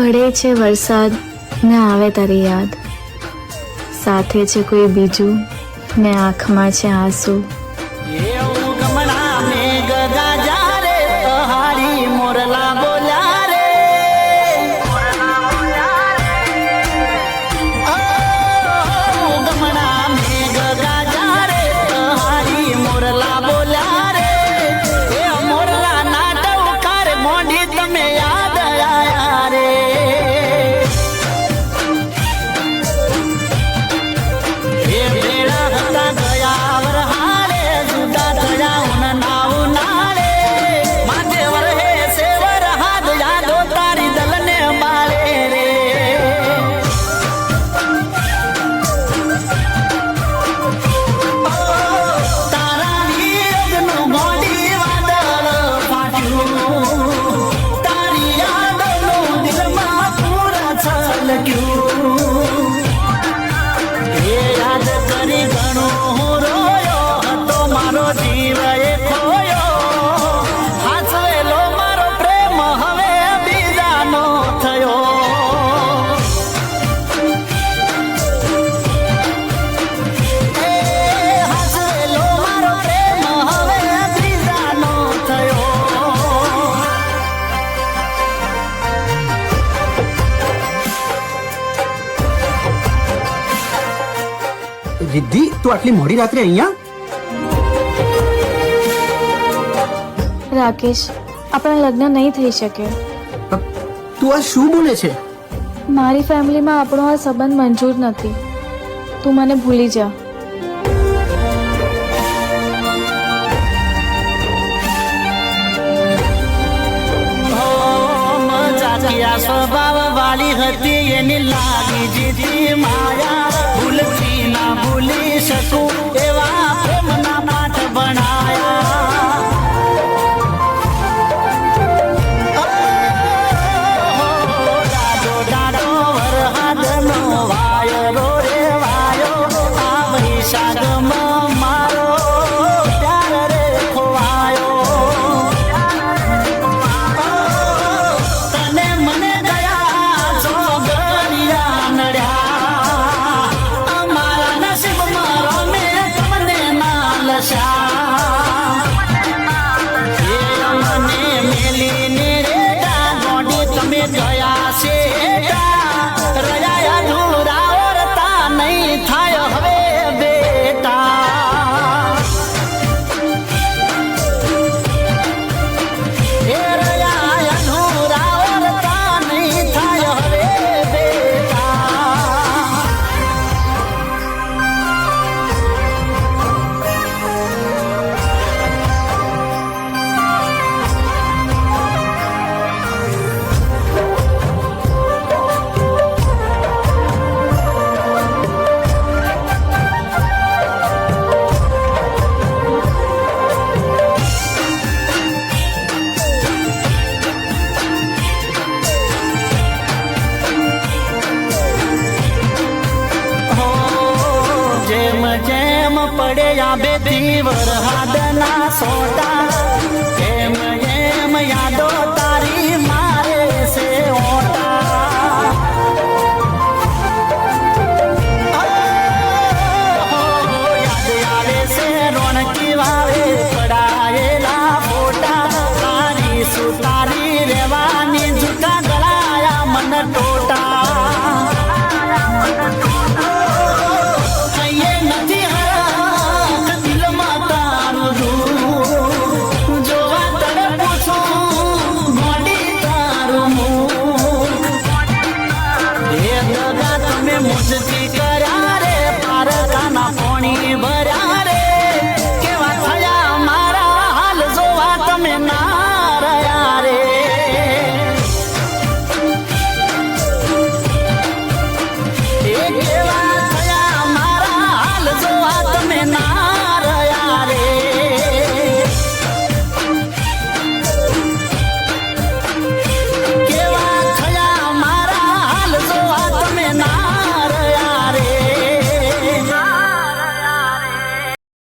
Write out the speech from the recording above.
પડે છે વરસાદ ને આવે તારી યાદ, સાથે છે કોઈ બીજું ને આંખમાં છે આંસુ. रिद्धि तू आटली मोड़ी रात्रे अहिया? રાકેશ, આપણા લગ્ન નહીં થઈ શકે. તું આ શું બોલે છે? મારી ફેમિલીમાં આપણો આ સંબંધ મંજૂર નથી. તું મને ભૂલી જા. સ્વભાવ વાલી હતી એની લાગી જીતી માયા, ભૂલતી ના ભૂલી શકું એવા પ્રેમના પાઠ ભણાયા. ડાડો વરહાદનો વાયરો રે વાયો, આ વૈશાખમાં મારો પ્યાર રે ખોવાયો. પડ્યા બેથી વરહાદના સોટા, એમ યાદો